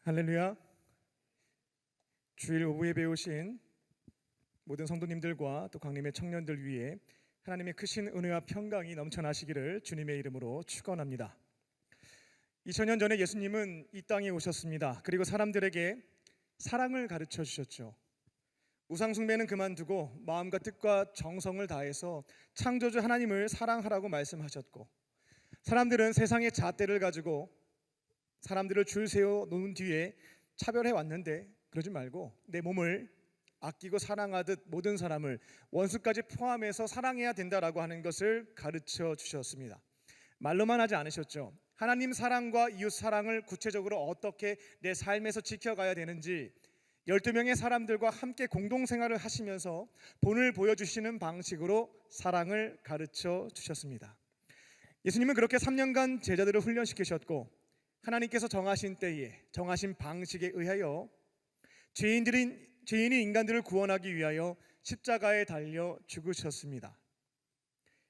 할렐루야. 주일 오후에 배우신 모든 성도님들과 또 광림의 청년들 위해 하나님의 크신 은혜와 평강이 넘쳐나시기를 주님의 이름으로 축원합니다. 2000년 전에 예수님은 이 땅에 오셨습니다. 그리고 사람들에게 사랑을 가르쳐 주셨죠. 우상 숭배는 그만두고 마음과 뜻과 정성을 다해서 창조주 하나님을 사랑하라고 말씀하셨고, 사람들은 세상의 잣대를 가지고 사람들을 줄 세워 놓은 뒤에 차별해 왔는데, 그러지 말고 내 몸을 아끼고 사랑하듯 모든 사람을 원수까지 포함해서 사랑해야 된다라고 하는 것을 가르쳐 주셨습니다. 말로만 하지 않으셨죠. 하나님 사랑과 이웃 사랑을 구체적으로 어떻게 내 삶에서 지켜가야 되는지 12명의 사람들과 함께 공동생활을 하시면서 본을 보여주시는 방식으로 사랑을 가르쳐 주셨습니다. 예수님은 그렇게 3년간 제자들을 훈련시키셨고, 하나님께서 정하신 때에 정하신 방식에 의하여 죄인이 인간들을 구원하기 위하여 십자가에 달려 죽으셨습니다.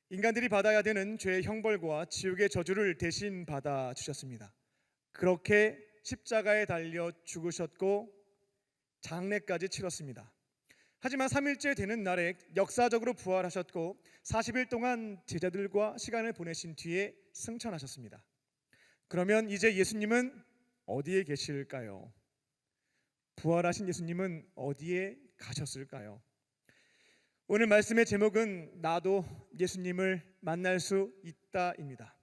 인간들이 받아야 되는 죄의 형벌과 지옥의 저주를 대신 받아 주셨습니다. 그렇게 십자가에 달려 죽으셨고 장례까지 치렀습니다. 하지만 3일째 되는 날에 역사적으로 부활하셨고 40일 동안 제자들과 시간을 보내신 뒤에 승천하셨습니다. 그러면 이제 예수님은 어디에 계실까요? 부활하신 예수님은 어디에 가셨을까요? 오늘 말씀의 제목은 나도 예수님을 만날 수 있다입니다.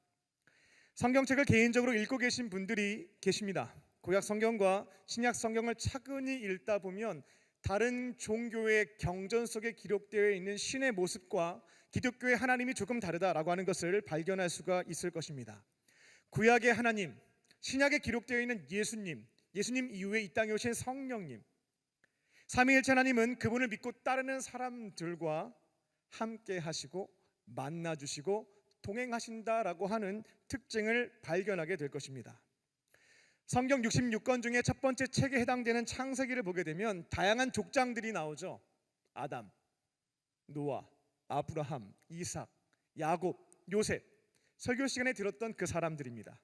성경책을 개인적으로 읽고 계신 분들이 계십니다. 구약 성경과 신약 성경을 차근히 읽다 보면 다른 종교의 경전 속에 기록되어 있는 신의 모습과 기독교의 하나님이 조금 다르다라고 하는 것을 발견할 수가 있을 것입니다. 구약의 하나님, 신약에 기록되어 있는 예수님 이후에 이 땅에 오신 성령님, 삼위일체 하나님은 그분을 믿고 따르는 사람들과 함께 하시고 만나 주시고 동행하신다라고 하는 특징을 발견하게 될 것입니다. 성경 66권 중에 첫 번째 책에 해당되는 창세기를 보게 되면 다양한 족장들이 나오죠. 아담, 노아, 아브라함, 이삭, 야곱, 요셉. 설교 시간에 들었던 그 사람들입니다.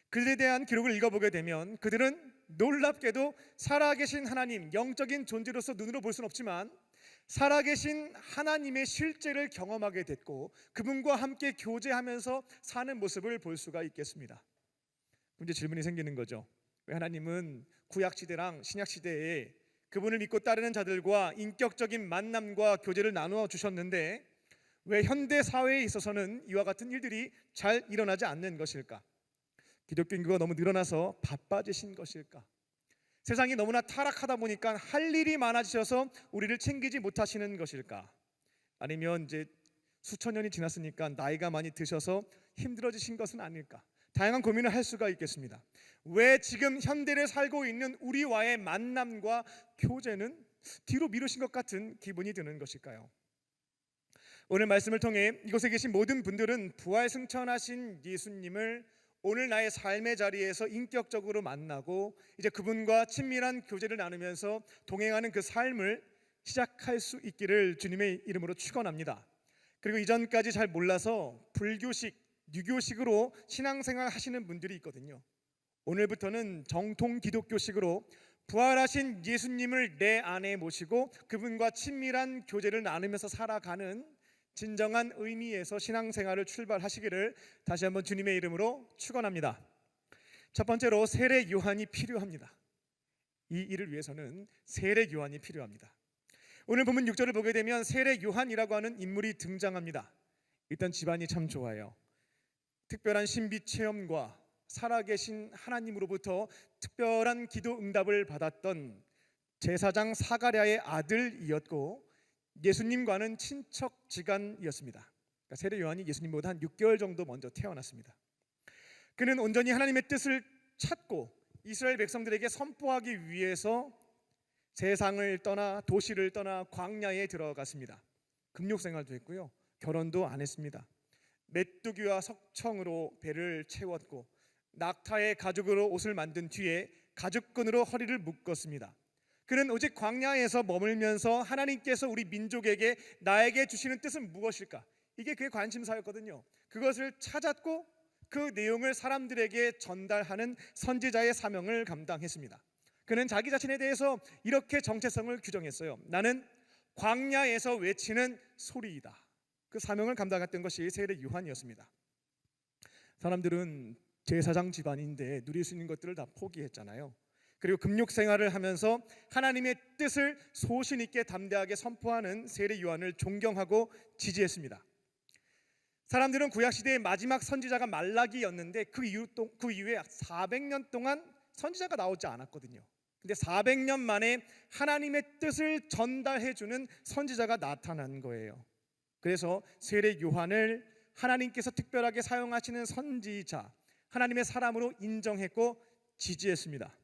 그들에 대한 기록을 읽어보게 되면 그들은 놀랍게도 살아계신 하나님, 영적인 존재로서 눈으로 볼 수는 없지만 살아계신 하나님의 실제를 경험하게 됐고 그분과 함께 교제하면서 사는 모습을 볼 수가 있겠습니다. 그럼 이제 질문이 생기는 거죠. 왜 하나님은 구약시대랑 신약시대에 그분을 믿고 따르는 자들과 인격적인 만남과 교제를 나누어 주셨는데 왜 현대 사회에 있어서는 이와 같은 일들이 잘 일어나지 않는 것일까? 기독교 인구가 너무 늘어나서 바빠지신 것일까? 세상이 너무나 타락하다 보니까 할 일이 많아지셔서 우리를 챙기지 못하시는 것일까? 아니면 이제 수천 년이 지났으니까 나이가 많이 드셔서 힘들어지신 것은 아닐까? 다양한 고민을 할 수가 있겠습니다. 왜 지금 현대를 살고 있는 우리와의 만남과 교제는 뒤로 미루신 것 같은 기분이 드는 것일까요? 오늘 말씀을 통해 이곳에 계신 모든 분들은 부활 승천하신 예수님을 오늘 나의 삶의 자리에서 인격적으로 만나고 이제 그분과 친밀한 교제를 나누면서 동행하는 그 삶을 시작할 수 있기를 주님의 이름으로 축원합니다. 그리고 이전까지 잘 몰라서 불교식, 유교식으로 신앙생활 하시는 분들이 있거든요. 오늘부터는 정통 기독교식으로 부활하신 예수님을 내 안에 모시고 그분과 친밀한 교제를 나누면서 살아가는 진정한 의미에서 신앙생활을 출발하시기를 다시 한번 주님의 이름으로 축원합니다. 첫 번째로 세례 요한이 필요합니다. 이 일을 위해서는 세례 요한이 필요합니다. 오늘 본문 6절을 보게 되면 세례 요한이라고 하는 인물이 등장합니다. 일단 집안이 참 좋아요. 특별한 신비 체험과 살아계신 하나님으로부터 특별한 기도 응답을 받았던 제사장 사가랴의 아들이었고 예수님과는 친척지간이었습니다. 그러니까 세례 요한이 예수님보다 한 6개월 정도 먼저 태어났습니다. 그는 온전히 하나님의 뜻을 찾고 이스라엘 백성들에게 선포하기 위해서 세상을 떠나 도시를 떠나 광야에 들어갔습니다. 금욕생활도 했고요, 결혼도 안 했습니다. 메뚜기와 석청으로 배를 채웠고 낙타의 가죽으로 옷을 만든 뒤에 가죽끈으로 허리를 묶었습니다. 그는 오직 광야에서 머물면서 하나님께서 우리 민족에게 나에게 주시는 뜻은 무엇일까? 이게 그의 관심사였거든요. 그것을 찾았고 그 내용을 사람들에게 전달하는 선지자의 사명을 감당했습니다. 그는 자기 자신에 대해서 이렇게 정체성을 규정했어요. 나는 광야에서 외치는 소리이다. 그 사명을 감당했던 것이 세례 요한이었습니다. 사람들은 제사장 집안인데 누릴 수 있는 것들을 다 포기했잖아요. 그리고 금욕 생활을 하면서 하나님의 뜻을 소신 있게 담대하게 선포하는 세례 요한을 존경하고 지지했습니다. 사람들은 구약 시대의 마지막 선지자가 말라기였는데 그 이후에 400년 동안 선지자가 나오지 않았거든요. 근데 400년 만에 하나님의 뜻을 전달해 주는 선지자가 나타난 거예요. 그래서 세례 요한을 하나님께서 특별하게 사용하시는 선지자, 하나님의 사람으로 인정했고 지지했습니다.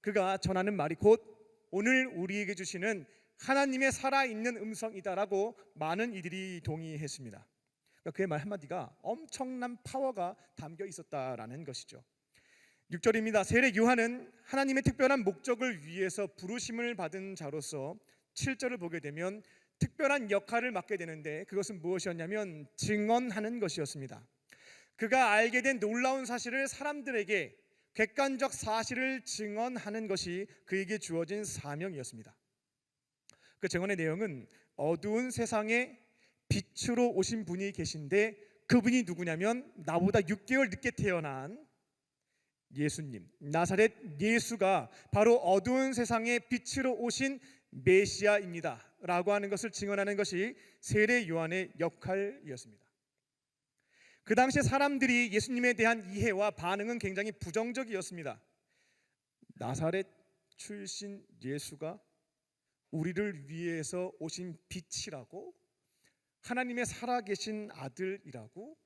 그가 전하는 말이 곧 오늘 우리에게 주시는 하나님의 살아있는 음성이다라고 많은 이들이 동의했습니다. 그러니까 그의 말 한마디가 엄청난 파워가 담겨 있었다라는 것이죠. 6절입니다. 세례 요한은 하나님의 특별한 목적을 위해서 부르심을 받은 자로서 7절을 보게 되면 특별한 역할을 맡게 되는데 그것은 무엇이었냐면 증언하는 것이었습니다. 그가 알게 된 놀라운 사실을 사람들에게 객관적 사실을 증언하는 것이 그에게 주어진 사명이었습니다. 그 증언의 내용은 어두운 세상에 빛으로 오신 분이 계신데 그분이 누구냐면 나보다 6개월 늦게 태어난 예수님, 나사렛 예수가 바로 어두운 세상에 빛으로 오신 메시아입니다 라고 하는 것을 증언하는 것이 세례 요한의 역할이었습니다. 그 당시 사람들이 예수님에 대한 이해와 반응은 굉장히 부정적이었습니다. 나사렛 출신 예수가 우리를 위해서 오신 빛이라고? 하나님의 살아계신 아들이라고?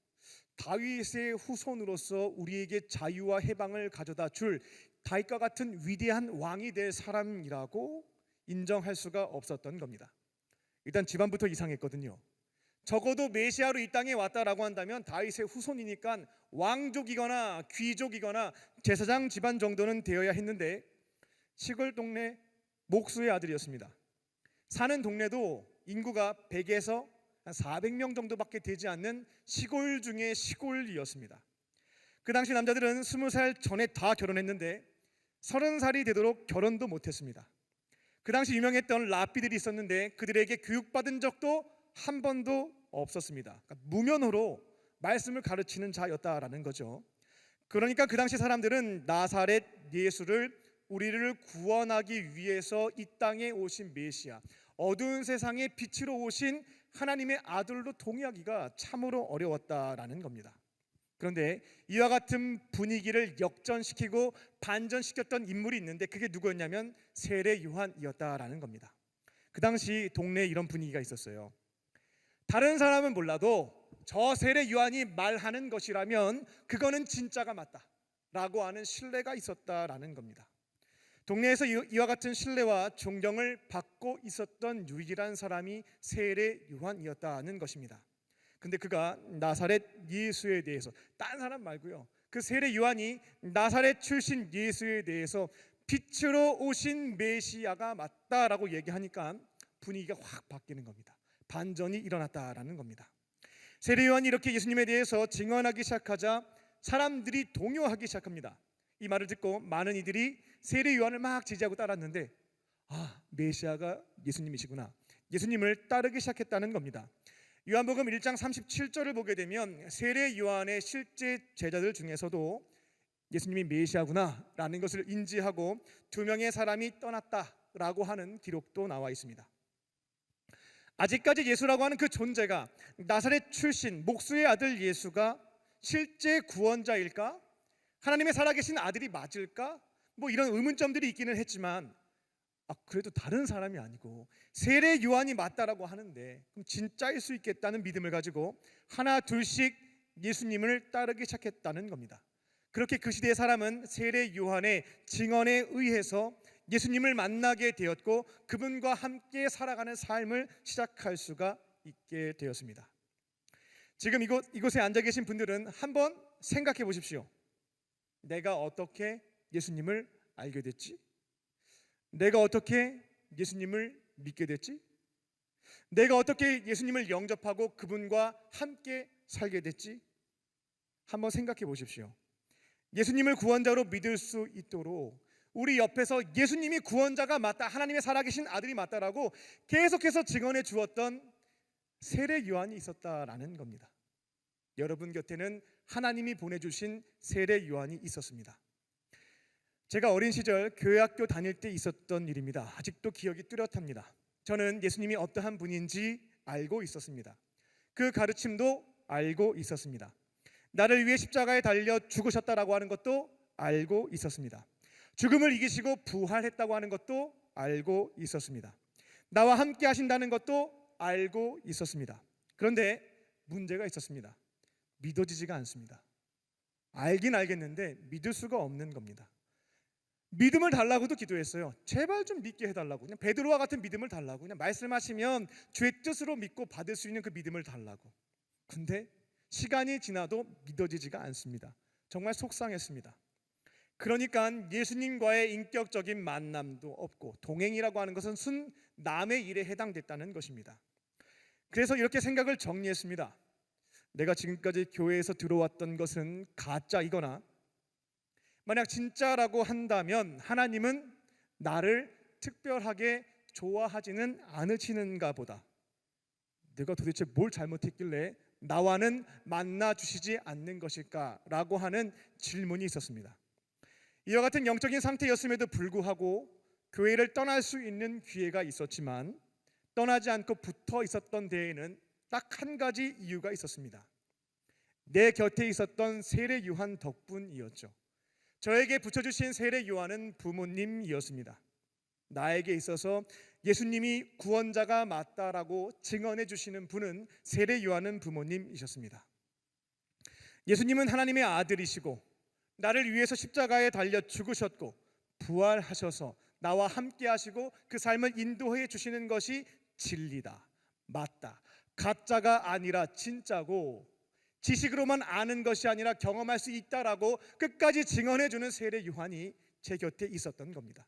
다윗의 후손으로서 우리에게 자유와 해방을 가져다 줄 다윗과 같은 위대한 왕이 될 사람이라고 인정할 수가 없었던 겁니다. 일단 집안부터 이상했거든요. 적어도 메시아로 이 땅에 왔다라고 한다면 다윗의 후손이니까 왕족이거나 귀족이거나 제사장 집안 정도는 되어야 했는데 시골 동네 목수의 아들이었습니다. 사는 동네도 인구가 100에서 한 400명 정도밖에 되지 않는 시골 중에 시골이었습니다. 그 당시 남자들은 20살 전에 다 결혼했는데 30살이 되도록 결혼도 못했습니다. 그 당시 유명했던 랍비들이 있었는데 그들에게 교육받은 적도 한 번도 없었습니다. 그러니까 무면허로 말씀을 가르치는 자였다라는 거죠. 그러니까 그 당시 사람들은 나사렛 예수를 우리를 구원하기 위해서 이 땅에 오신 메시아, 어두운 세상에 빛으로 오신 하나님의 아들로 동의하기가 참으로 어려웠다라는 겁니다. 그런데 이와 같은 분위기를 역전시키고 반전시켰던 인물이 있는데 그게 누구였냐면 세례 요한이었다라는 겁니다. 그 당시 동네에 이런 분위기가 있었어요. 다른 사람은 몰라도 저 세례 요한이 말하는 것이라면 그거는 진짜가 맞다라고 하는 신뢰가 있었다라는 겁니다. 동네에서 이와 같은 신뢰와 존경을 받고 있었던 유일한 사람이 세례 요한이었다는 것입니다. 근데 그가 나사렛 예수에 대해서 딴 사람 말고요, 그 세례 요한이 나사렛 출신 예수에 대해서 빛으로 오신 메시아가 맞다라고 얘기하니까 분위기가 확 바뀌는 겁니다. 반전이 일어났다라는 겁니다. 세례 요한이 이렇게 예수님에 대해서 증언하기 시작하자 사람들이 동요하기 시작합니다. 이 말을 듣고 많은 이들이 세례 요한을 막 지지하고 따랐는데 메시아가 예수님이시구나, 예수님을 따르기 시작했다는 겁니다. 요한복음 1장 37절을 보게 되면 세례 요한의 실제 제자들 중에서도 예수님이 메시아구나 라는 것을 인지하고 2명의 사람이 떠났다라고 하는 기록도 나와 있습니다. 아직까지 예수라고 하는 그 존재가 나사렛 출신 목수의 아들 예수가 실제 구원자일까? 하나님의 살아계신 아들이 맞을까? 이런 의문점들이 있기는 했지만 그래도 다른 사람이 아니고 세례 요한이 맞다라고 하는데 그럼 진짜일 수 있겠다는 믿음을 가지고 하나 둘씩 예수님을 따르기 시작했다는 겁니다. 그렇게 그 시대의 사람은 세례 요한의 증언에 의해서 예수님을 만나게 되었고 그분과 함께 살아가는 삶을 시작할 수가 있게 되었습니다. 지금 이곳에 앉아 계신 분들은 한번 생각해 보십시오. 내가 어떻게 예수님을 알게 됐지? 내가 어떻게 예수님을 믿게 됐지? 내가 어떻게 예수님을 영접하고 그분과 함께 살게 됐지? 한번 생각해 보십시오. 예수님을 구원자로 믿을 수 있도록 우리 옆에서 예수님이 구원자가 맞다, 하나님의 살아계신 아들이 맞다라고 계속해서 증언해 주었던 세례 요한이 있었다라는 겁니다. 여러분 곁에는 하나님이 보내주신 세례 요한이 있었습니다. 제가 어린 시절 교회 학교 다닐 때 있었던 일입니다. 아직도 기억이 뚜렷합니다. 저는 예수님이 어떠한 분인지 알고 있었습니다. 그 가르침도 알고 있었습니다. 나를 위해 십자가에 달려 죽으셨다라고 하는 것도 알고 있었습니다. 죽음을 이기시고 부활했다고 하는 것도 알고 있었습니다. 나와 함께 하신다는 것도 알고 있었습니다. 그런데 문제가 있었습니다. 믿어지지가 않습니다. 알긴 알겠는데 믿을 수가 없는 겁니다. 믿음을 달라고도 기도했어요. 제발 좀 믿게 해달라고. 그냥 베드로와 같은 믿음을 달라고. 그냥 말씀하시면 주의 뜻으로 믿고 받을 수 있는 그 믿음을 달라고. 근데 시간이 지나도 믿어지지가 않습니다. 정말 속상했습니다. 그러니까 예수님과의 인격적인 만남도 없고 동행이라고 하는 것은 순 남의 일에 해당됐다는 것입니다. 그래서 이렇게 생각을 정리했습니다. 내가 지금까지 교회에서 들어왔던 것은 가짜이거나 만약 진짜라고 한다면 하나님은 나를 특별하게 좋아하지는 않으시는가 보다. 내가 도대체 뭘 잘못했길래 나와는 만나 주시지 않는 것일까라고 하는 질문이 있었습니다. 이와 같은 영적인 상태였음에도 불구하고 교회를 떠날 수 있는 기회가 있었지만 떠나지 않고 붙어 있었던 데에는 딱 한 가지 이유가 있었습니다. 내 곁에 있었던 세례 요한 덕분이었죠. 저에게 붙여주신 세례 요한은 부모님이었습니다. 나에게 있어서 예수님이 구원자가 맞다라고 증언해 주시는 분은 세례 요한은 부모님이셨습니다. 예수님은 하나님의 아들이시고 나를 위해서 십자가에 달려 죽으셨고 부활하셔서 나와 함께 하시고 그 삶을 인도해 주시는 것이 진리다, 맞다, 가짜가 아니라 진짜고 지식으로만 아는 것이 아니라 경험할 수 있다라고 끝까지 증언해 주는 세례 요한이 제 곁에 있었던 겁니다.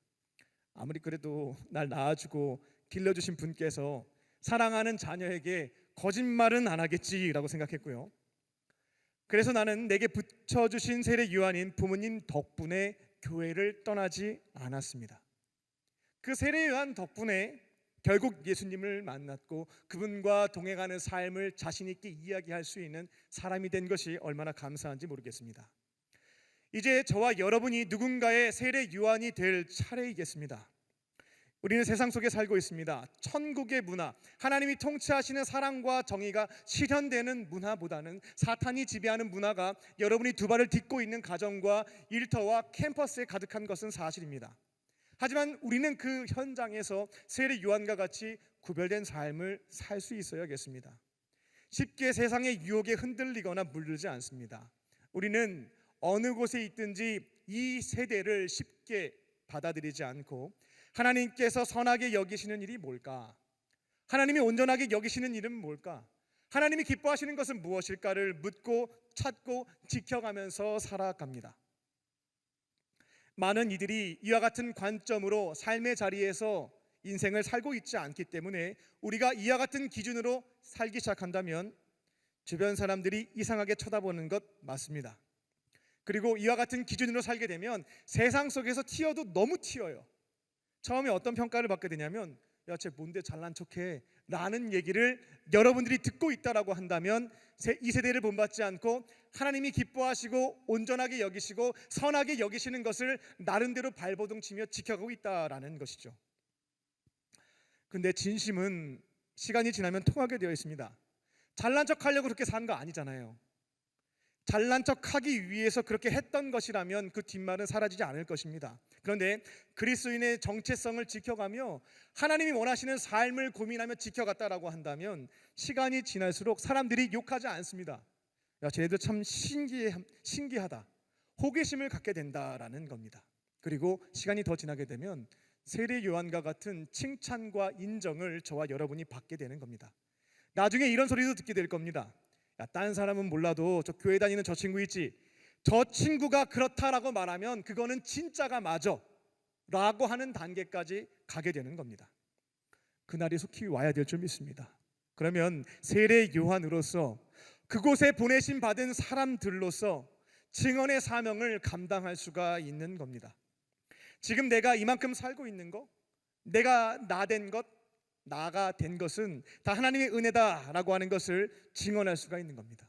아무리 그래도 날 낳아주고 길러주신 분께서 사랑하는 자녀에게 거짓말은 안 하겠지라고 생각했고요. 그래서 나는 내게 붙여주신 세례 요한인 부모님 덕분에 교회를 떠나지 않았습니다. 그 세례 요한 덕분에 결국 예수님을 만났고 그분과 동행하는 삶을 자신 있게 이야기할 수 있는 사람이 된 것이 얼마나 감사한지 모르겠습니다. 이제 저와 여러분이 누군가의 세례 요한이 될 차례이겠습니다. 우리는 세상 속에 살고 있습니다. 천국의 문화, 하나님이 통치하시는 사랑과 정의가 실현되는 문화보다는 사탄이 지배하는 문화가 여러분이 두 발을 딛고 있는 가정과 일터와 캠퍼스에 가득한 것은 사실입니다. 하지만 우리는 그 현장에서 세례 요한과 같이 구별된 삶을 살 수 있어야겠습니다. 쉽게 세상의 유혹에 흔들리거나 물들지 않습니다. 우리는 어느 곳에 있든지 이 세대를 쉽게 받아들이지 않고 하나님께서 선하게 여기시는 일이 뭘까? 하나님이 온전하게 여기시는 일은 뭘까? 하나님이 기뻐하시는 것은 무엇일까를 묻고 찾고 지켜가면서 살아갑니다. 많은 이들이 이와 같은 관점으로 삶의 자리에서 인생을 살고 있지 않기 때문에 우리가 이와 같은 기준으로 살기 시작한다면 주변 사람들이 이상하게 쳐다보는 것 맞습니다. 그리고 이와 같은 기준으로 살게 되면 세상 속에서 튀어도 너무 튀어요. 처음에 어떤 평가를 받게 되냐면 야, 쟤 뭔데 잘난 척해 라는 얘기를 여러분들이 듣고 있다라고 한다면 이 세대를 본받지 않고 하나님이 기뻐하시고 온전하게 여기시고 선하게 여기시는 것을 나름대로 발버둥치며 지켜가고 있다라는 것이죠. 근데 진심은 시간이 지나면 통하게 되어 있습니다. 잘난 척하려고 그렇게 산 거 아니잖아요. 잘난 척하기 위해서 그렇게 했던 것이라면 그 뒷말은 사라지지 않을 것입니다. 그런데 그리스도인의 정체성을 지켜가며 하나님이 원하시는 삶을 고민하며 지켜갔다라고 한다면 시간이 지날수록 사람들이 욕하지 않습니다. 야, 쟤네들 참 신기하다. 호기심을 갖게 된다라는 겁니다. 그리고 시간이 더 지나게 되면 세례 요한과 같은 칭찬과 인정을 저와 여러분이 받게 되는 겁니다. 나중에 이런 소리도 듣게 될 겁니다. 야, 다른 사람은 몰라도 저 교회 다니는 저 친구 있지? 저 친구가 그렇다라고 말하면 그거는 진짜가 맞아 라고 하는 단계까지 가게 되는 겁니다. 그날이 속히 와야 될 줄 믿습니다. 그러면 세례 요한으로서 그곳에 보내심 받은 사람들로서 증언의 사명을 감당할 수가 있는 겁니다. 지금 내가 이만큼 살고 있는 것, 내가 나가 된 것은 다 하나님의 은혜다라고 하는 것을 증언할 수가 있는 겁니다.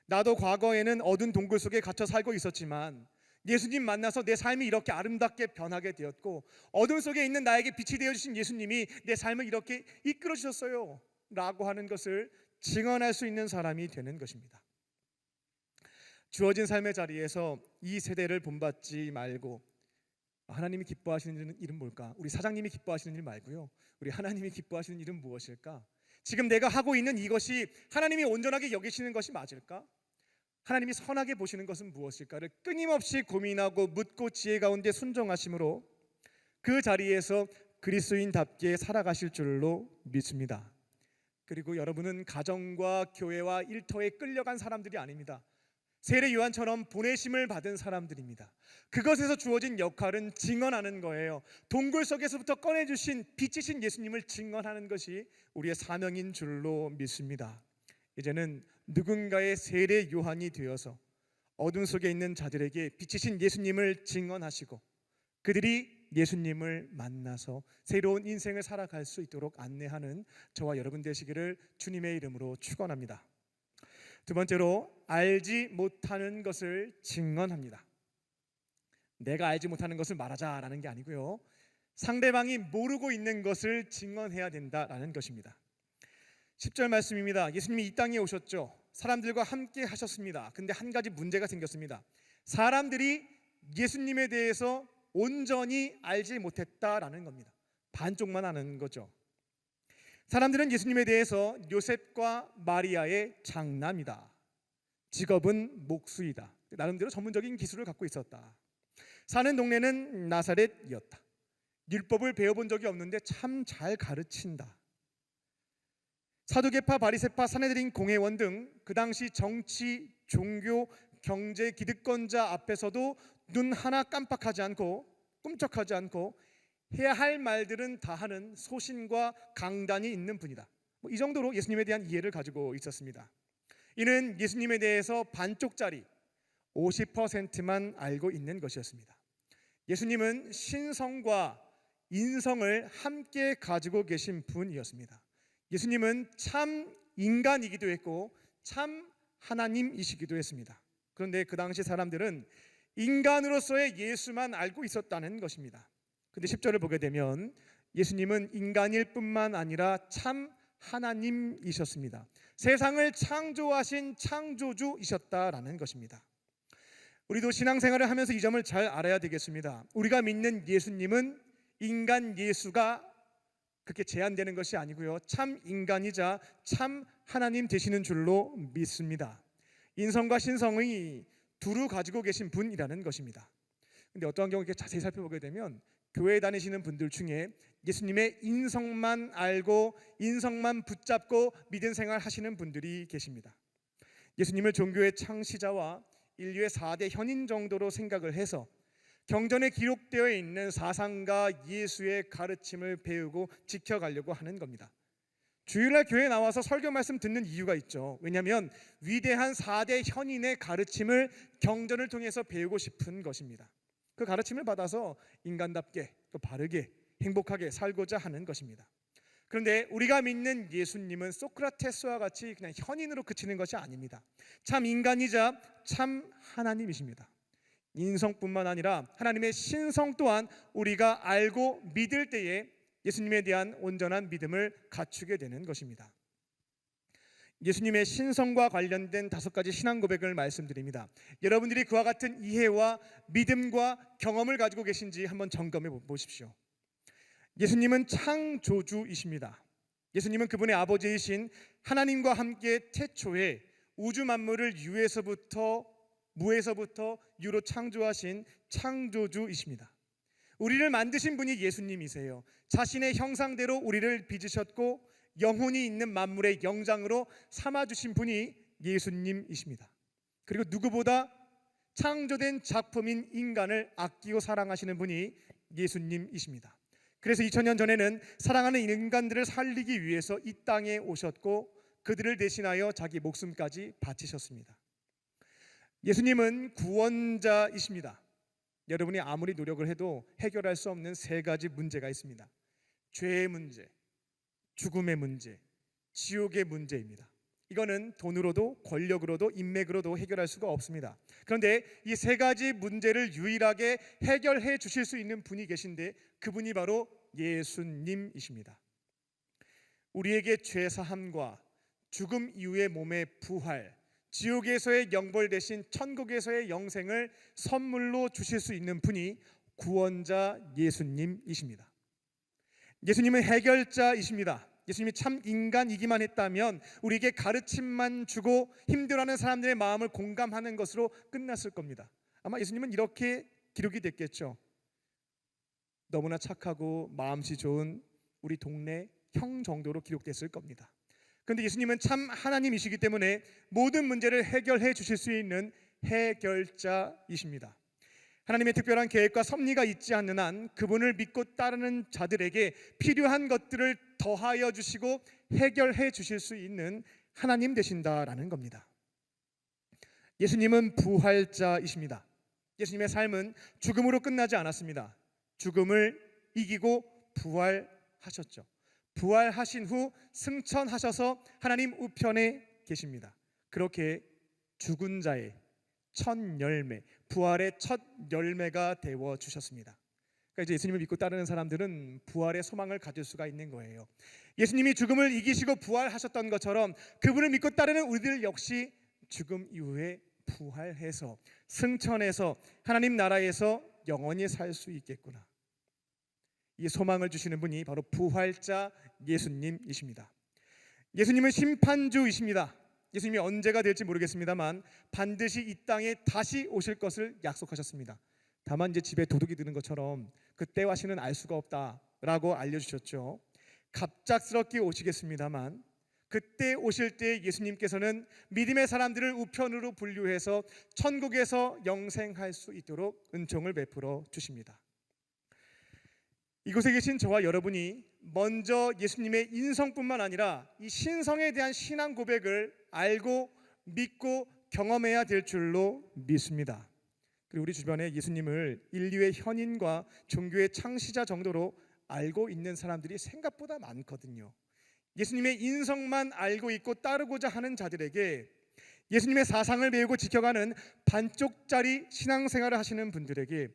나도 과거에는 어두운 동굴 속에 갇혀 살고 있었지만 예수님 만나서 내 삶이 이렇게 아름답게 변하게 되었고, 어둠 속에 있는 나에게 빛이 되어주신 예수님이 내 삶을 이렇게 이끌어 주셨어요 라고 하는 것을 증언할 수 있는 사람이 되는 것입니다. 주어진 삶의 자리에서 이 세대를 본받지 말고, 하나님이 기뻐하시는 일은 뭘까? 우리 사장님이 기뻐하시는 일 말고요, 우리 하나님이 기뻐하시는 일은 무엇일까? 지금 내가 하고 있는 이것이 하나님이 온전하게 여기시는 것이 맞을까? 하나님이 선하게 보시는 것은 무엇일까를 끊임없이 고민하고 묻고 지혜 가운데 순종하심으로 그 자리에서 그리스도인답게 살아가실 줄로 믿습니다. 그리고 여러분은 가정과 교회와 일터에 끌려간 사람들이 아닙니다. 세례 요한처럼 보내심을 받은 사람들입니다. 그것에서 주어진 역할은 증언하는 거예요. 동굴 속에서부터 꺼내주신 빛이신 예수님을 증언하는 것이 우리의 사명인 줄로 믿습니다. 이제는 누군가의 세례 요한이 되어서 어둠 속에 있는 자들에게 빛이신 예수님을 증언하시고 그들이 예수님을 만나서 새로운 인생을 살아갈 수 있도록 안내하는 저와 여러분 되시기를 주님의 이름으로 축원합니다. 두 번째로, 알지 못하는 것을 증언합니다. 내가 알지 못하는 것을 말하자라는 게 아니고요, 상대방이 모르고 있는 것을 증언해야 된다라는 것입니다. 10절 말씀입니다. 예수님이 이 땅에 오셨죠. 사람들과 함께 하셨습니다. 근데 한 가지 문제가 생겼습니다. 사람들이 예수님에 대해서 온전히 알지 못했다라는 겁니다. 반쪽만 아는 거죠. 사람들은 예수님에 대해서 요셉과 마리아의 장남이다, 직업은 목수이다, 나름대로 전문적인 기술을 갖고 있었다, 사는 동네는 나사렛이었다, 율법을 배워본 적이 없는데 참 잘 가르친다, 사두개파, 바리새파, 산헤드린 공회원 등 그 당시 정치, 종교, 경제 기득권자 앞에서도 눈 하나 깜빡하지 않고 꿈쩍하지 않고 해야 할 말들은 다 하는 소신과 강단이 있는 분이다. 이 정도로 예수님에 대한 이해를 가지고 있었습니다. 이는 예수님에 대해서 반쪽짜리 50%만 알고 있는 것이었습니다. 예수님은 신성과 인성을 함께 가지고 계신 분이었습니다. 예수님은 참 인간이기도 했고 참 하나님이시기도 했습니다. 그런데 그 당시 사람들은 인간으로서의 예수만 알고 있었다는 것입니다. 근데 10절을 보게 되면 예수님은 인간일 뿐만 아니라 참 하나님이셨습니다. 세상을 창조하신 창조주이셨다라는 것입니다. 우리도 신앙생활을 하면서 이 점을 잘 알아야 되겠습니다. 우리가 믿는 예수님은 인간 예수가 그렇게 제한되는 것이 아니고요, 참 인간이자 참 하나님 되시는 줄로 믿습니다. 인성과 신성이 두루 가지고 계신 분이라는 것입니다. 근데 어떠한 경우 이렇게 자세히 살펴보게 되면 교회 다니시는 분들 중에 예수님의 인성만 알고 인성만 붙잡고 믿음 생활 하시는 분들이 계십니다. 예수님을 종교의 창시자와 인류의 4대 현인 정도로 생각을 해서 경전에 기록되어 있는 사상가 예수의 가르침을 배우고 지켜가려고 하는 겁니다. 주일날 교회에 나와서 설교 말씀 듣는 이유가 있죠. 왜냐하면 위대한 4대 현인의 가르침을 경전을 통해서 배우고 싶은 것입니다. 그 가르침을 받아서 인간답게 또 바르게 행복하게 살고자 하는 것입니다. 그런데 우리가 믿는 예수님은 소크라테스와 같이 그냥 현인으로 그치는 것이 아닙니다. 참 인간이자 참 하나님이십니다. 인성뿐만 아니라 하나님의 신성 또한 우리가 알고 믿을 때에 예수님에 대한 온전한 믿음을 갖추게 되는 것입니다. 예수님의 신성과 관련된 5가지 신앙 고백을 말씀드립니다. 여러분들이 그와 같은 이해와 믿음과 경험을 가지고 계신지 한번 점검해 보십시오. 예수님은 창조주이십니다. 예수님은 그분의 아버지이신 하나님과 함께 태초에 우주 만물을 무에서부터 유로 창조하신 창조주이십니다. 우리를 만드신 분이 예수님이세요. 자신의 형상대로 우리를 빚으셨고 영혼이 있는 만물의 영장으로 삼아주신 분이 예수님이십니다. 그리고 누구보다 창조된 작품인 인간을 아끼고 사랑하시는 분이 예수님이십니다. 그래서 2000년 전에는 사랑하는 인간들을 살리기 위해서 이 땅에 오셨고 그들을 대신하여 자기 목숨까지 바치셨습니다. 예수님은 구원자이십니다. 여러분이 아무리 노력을 해도 해결할 수 없는 세 가지 문제가 있습니다. 죄의 문제, 죽음의 문제, 지옥의 문제입니다. 이거는 돈으로도 권력으로도 인맥으로도 해결할 수가 없습니다. 그런데 이 세 가지 문제를 유일하게 해결해 주실 수 있는 분이 계신데 그분이 바로 예수님이십니다. 우리에게 죄 사함과 죽음 이후의 몸의 부활, 지옥에서의 영벌 대신 천국에서의 영생을 선물로 주실 수 있는 분이 구원자 예수님이십니다. 예수님은 해결자이십니다. 예수님이 참 인간이기만 했다면 우리에게 가르침만 주고 힘들어하는 사람들의 마음을 공감하는 것으로 끝났을 겁니다. 아마 예수님은 이렇게 기록이 됐겠죠. 너무나 착하고 마음씨 좋은 우리 동네 형 정도로 기록됐을 겁니다. 그런데 예수님은 참 하나님이시기 때문에 모든 문제를 해결해 주실 수 있는 해결자이십니다. 하나님의 특별한 계획과 섭리가 있지 않는 한 그분을 믿고 따르는 자들에게 필요한 것들을 더하여 주시고 해결해 주실 수 있는 하나님 되신다라는 겁니다. 예수님은 부활자이십니다. 예수님의 삶은 죽음으로 끝나지 않았습니다. 죽음을 이기고 부활하셨죠. 부활하신 후 승천하셔서 하나님 우편에 계십니다. 그렇게 죽은 자의 첫 열매, 부활의 첫 열매가 되어 주셨습니다. 그러니까 이제 예수님을 믿고 따르는 사람들은 부활의 소망을 가질 수가 있는 거예요. 예수님이 죽음을 이기시고 부활하셨던 것처럼 그분을 믿고 따르는 우리들 역시 죽음 이후에 부활해서 승천해서 하나님 나라에서 영원히 살 수 있겠구나. 이 소망을 주시는 분이 바로 부활자 예수님이십니다. 예수님은 심판주이십니다. 예수님이 언제가 될지 모르겠습니다만 반드시 이 땅에 다시 오실 것을 약속하셨습니다. 다만 이제 집에 도둑이 드는 것처럼 그때와 시는 알 수가 없다라고 알려주셨죠. 갑작스럽게 오시겠습니다만 그때 오실 때 예수님께서는 믿음의 사람들을 우편으로 분류해서 천국에서 영생할 수 있도록 은총을 베풀어 주십니다. 이곳에 계신 저와 여러분이 먼저 예수님의 인성뿐만 아니라 이 신성에 대한 신앙 고백을 알고 믿고 경험해야 될 줄로 믿습니다. 그리고 우리 주변에 예수님을 인류의 현인과 종교의 창시자 정도로 알고 있는 사람들이 생각보다 많거든요. 예수님의 인성만 알고 있고 따르고자 하는 자들에게, 예수님의 사상을 배우고 지켜가는 반쪽짜리 신앙생활을 하시는 분들에게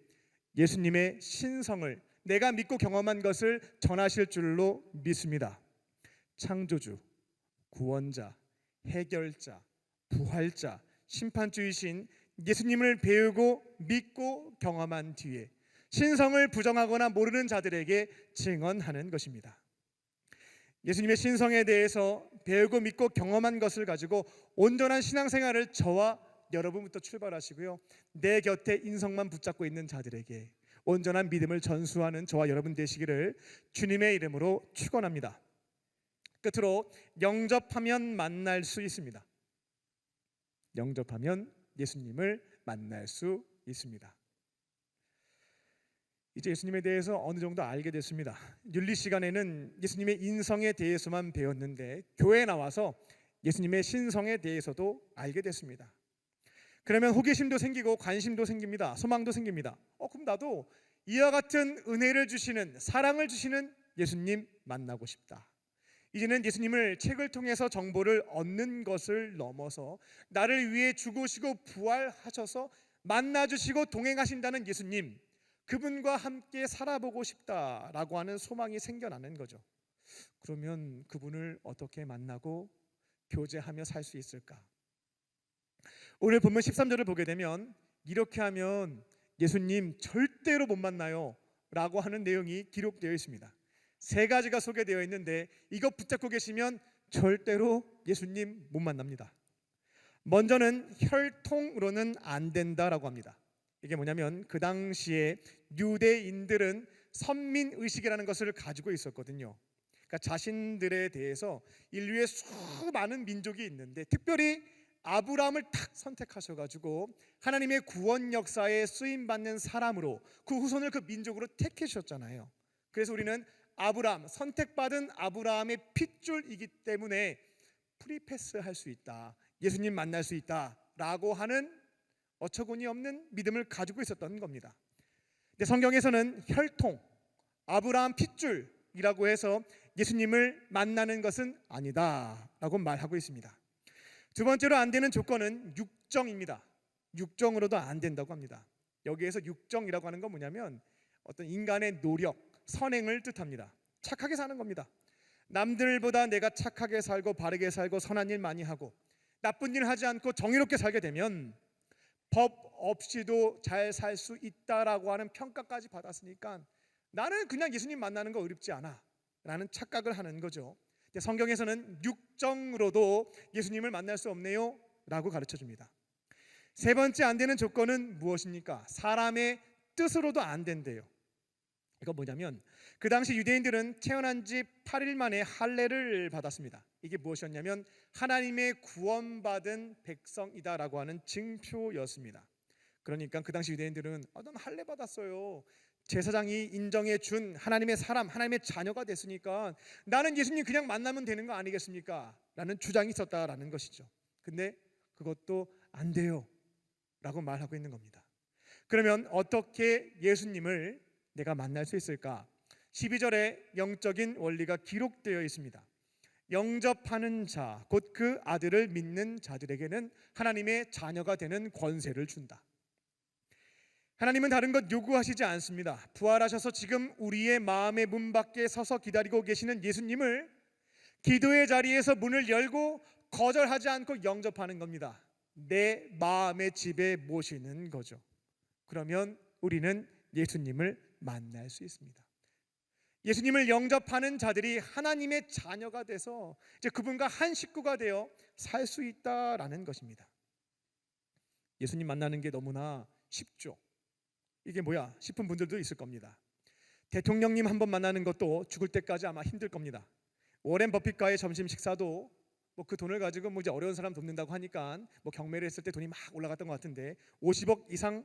예수님의 신성을 내가 믿고 경험한 것을 전하실 줄로 믿습니다. 창조주, 구원자, 해결자, 부활자, 심판주이신 예수님을 배우고 믿고 경험한 뒤에 신성을 부정하거나 모르는 자들에게 증언하는 것입니다. 예수님의 신성에 대해서 배우고 믿고 경험한 것을 가지고 온전한 신앙생활을 저와 여러분부터 출발하시고요, 내 곁에 인성만 붙잡고 있는 자들에게 온전한 믿음을 전수하는 저와 여러분 되시기를 주님의 이름으로 축원합니다. 끝으로 영접하면 만날 수 있습니다. 영접하면 예수님을 만날 수 있습니다. 이제 예수님에 대해서 어느 정도 알게 됐습니다. 윤리 시간에는 예수님의 인성에 대해서만 배웠는데 교회에 나와서 예수님의 신성에 대해서도 알게 됐습니다. 그러면 호기심도 생기고 관심도 생깁니다. 소망도 생깁니다. 그럼 나도 이와 같은 은혜를 주시는, 사랑을 주시는 예수님 만나고 싶다. 이제는 예수님을 책을 통해서 정보를 얻는 것을 넘어서 나를 위해 죽으시고 부활하셔서 만나주시고 동행하신다는 예수님, 그분과 함께 살아보고 싶다라고 하는 소망이 생겨나는 거죠. 그러면 그분을 어떻게 만나고 교제하며 살 수 있을까? 오늘 본문 13절을 보게 되면 이렇게 하면 예수님 절대로 못 만나요 라고 하는 내용이 기록되어 있습니다. 세 가지가 소개되어 있는데 이거 붙잡고 계시면 절대로 예수님 못 만납니다. 먼저는 혈통으로는 안 된다라고 합니다. 이게 뭐냐면 그 당시에 유대인들은 선민의식이라는 것을 가지고 있었거든요. 그러니까 자신들에 대해서 인류의 수많은 민족이 있는데 특별히 아브라함을 딱 선택하셔가지고 하나님의 구원 역사에 쓰임받는 사람으로 그 후손을 그 민족으로 택해주셨잖아요. 그래서 우리는 아브라함, 선택받은 아브라함의 핏줄이기 때문에 프리패스할 수 있다, 예수님 만날 수 있다라고 하는 어처구니 없는 믿음을 가지고 있었던 겁니다. 근데 성경에서는 혈통, 아브라함 핏줄이라고 해서 예수님을 만나는 것은 아니다라고 말하고 있습니다. 두 번째로 안 되는 조건은 육정입니다. 육정으로도 안 된다고 합니다. 여기에서 육정이라고 하는 건 뭐냐면 어떤 인간의 노력, 선행을 뜻합니다. 착하게 사는 겁니다. 남들보다 내가 착하게 살고 바르게 살고 선한 일 많이 하고 나쁜 일 하지 않고 정의롭게 살게 되면 법 없이도 잘 살 수 있다라고 하는 평가까지 받았으니까 나는 그냥 예수님 만나는 거 어렵지 않아 라는 착각을 하는 거죠. 성경에서는 육정으로도 예수님을 만날 수 없네요 라고 가르쳐 줍니다. 세 번째 안 되는 조건은 무엇입니까? 사람의 뜻으로도 안 된대요. 이거 뭐냐면 그 당시 유대인들은 태어난 지 8일 만에 할례를 받았습니다. 이게 무엇이었냐면 하나님의 구원받은 백성이다라고 하는 증표였습니다. 그러니까 그 당시 유대인들은 난 할례 받았어요. 제사장이 인정해 준 하나님의 사람, 하나님의 자녀가 됐으니까 나는 예수님 그냥 만나면 되는 거 아니겠습니까? 라는 주장이 있었다라는 것이죠. 근데 그것도 안 돼요 라고 말하고 있는 겁니다. 그러면 어떻게 예수님을 내가 만날 수 있을까? 12절에 영적인 원리가 기록되어 있습니다. 영접하는 자, 곧 그 아들을 믿는 자들에게는 하나님의 자녀가 되는 권세를 준다. 하나님은 다른 것 요구하시지 않습니다. 부활하셔서 지금 우리의 마음의 문 밖에 서서 기다리고 계시는 예수님을 기도의 자리에서 문을 열고 거절하지 않고 영접하는 겁니다. 내 마음의 집에 모시는 거죠. 그러면 우리는 예수님을 만날 수 있습니다. 예수님을 영접하는 자들이 하나님의 자녀가 돼서 이제 그분과 한 식구가 되어 살 수 있다라는 것입니다. 예수님 만나는 게 너무나 쉽죠. 이게 뭐야 싶은 분들도 있을 겁니다. 대통령님 한번 만나는 것도 죽을 때까지 아마 힘들 겁니다. 워렌 버핏과의 점심 식사도 그 돈을 가지고 이제 어려운 사람 돕는다고 하니까 경매를 했을 때 돈이 막 올라갔던 것 같은데 50억 이상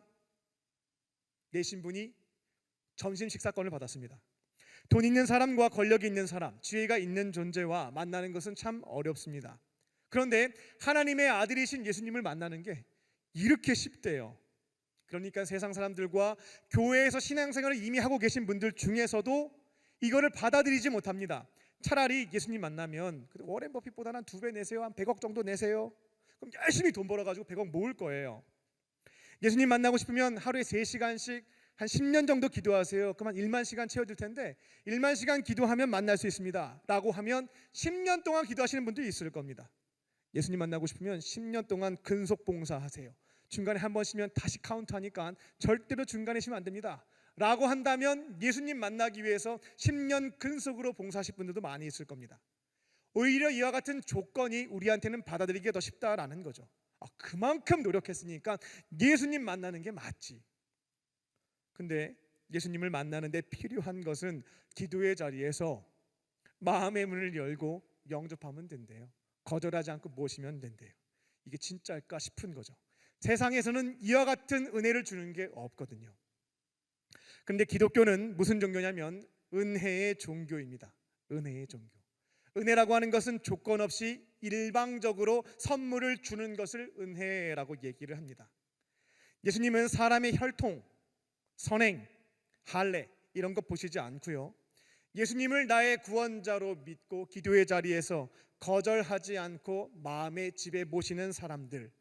내신 분이 점심 식사권을 받았습니다. 돈 있는 사람과 권력이 있는 사람, 지혜가 있는 존재와 만나는 것은 참 어렵습니다. 그런데 하나님의 아들이신 예수님을 만나는 게 이렇게 쉽대요. 그러니까 세상 사람들과 교회에서 신앙생활을 이미 하고 계신 분들 중에서도 이거를 받아들이지 못합니다. 차라리 예수님 만나면 워렌 버핏보다는 한 2배 내세요, 한 100억 정도 내세요. 그럼 열심히 돈 벌어가지고 100억 모을 거예요. 예수님 만나고 싶으면 하루에 3시간씩 한 10년 정도 기도하세요. 그럼 한 1만 시간 채워질 텐데 1만 시간 기도하면 만날 수 있습니다 라고 하면 10년 동안 기도하시는 분들이 있을 겁니다. 예수님 만나고 싶으면 10년 동안 근속봉사하세요. 중간에 한 번 쉬면 다시 카운트하니까 절대로 중간에 쉬면 안 됩니다 라고 한다면 예수님 만나기 위해서 10년 근속으로 봉사하실 분들도 많이 있을 겁니다. 오히려 이와 같은 조건이 우리한테는 받아들이기가 더 쉽다라는 거죠. 그만큼 노력했으니까 예수님 만나는 게 맞지. 근데 예수님을 만나는데 필요한 것은 기도의 자리에서 마음의 문을 열고 영접하면 된대요. 거절하지 않고 모시면 된대요. 이게 진짜일까 싶은 거죠. 세상에서는 이와 같은 은혜를 주는 게 없거든요. 근데 기독교는 무슨 종교냐면 은혜의 종교입니다. 은혜의 종교. 은혜라고 하는 것은 조건 없이 일방적으로 선물을 주는 것을 은혜라고 얘기를 합니다. 예수님은 사람의 혈통, 선행, 할례 이런 것 보시지 않고요. 예수님을 나의 구원자로 믿고 기도의 자리에서 거절하지 않고 마음의 집에 모시는 사람들,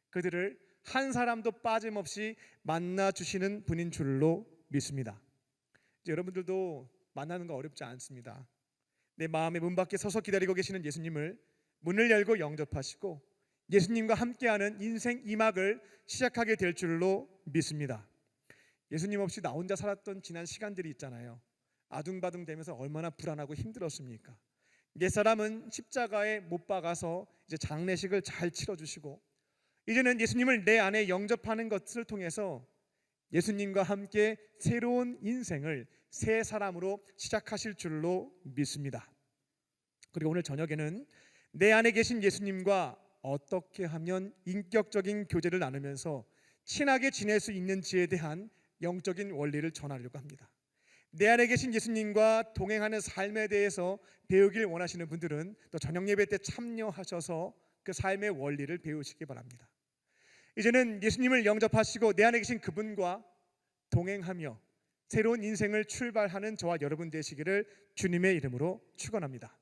그들을 한 사람도 빠짐없이 만나 주시는 분인 줄로 믿습니다. 이제 여러분들도 만나는 거 어렵지 않습니다. 내 마음의 문 밖에 서서 기다리고 계시는 예수님을 문을 열고 영접하시고 예수님과 함께하는 인생 2막을 시작하게 될 줄로 믿습니다. 예수님 없이 나 혼자 살았던 지난 시간들이 있잖아요. 아둥바둥 되면서 얼마나 불안하고 힘들었습니까? 옛사람은 십자가에 못 박아서 이제 장례식을 잘 치러주시고 이제는 예수님을 내 안에 영접하는 것을 통해서 예수님과 함께 새로운 인생을 새 사람으로 시작하실 줄로 믿습니다. 그리고 오늘 저녁에는 내 안에 계신 예수님과 어떻게 하면 인격적인 교제를 나누면서 친하게 지낼 수 있는지에 대한 영적인 원리를 전하려고 합니다. 내 안에 계신 예수님과 동행하는 삶에 대해서 배우길 원하시는 분들은 또 저녁 예배 때 참여하셔서 그 삶의 원리를 배우시기 바랍니다. 이제는 예수님을 영접하시고 내 안에 계신 그분과 동행하며 새로운 인생을 출발하는 저와 여러분 되시기를 주님의 이름으로 축원합니다.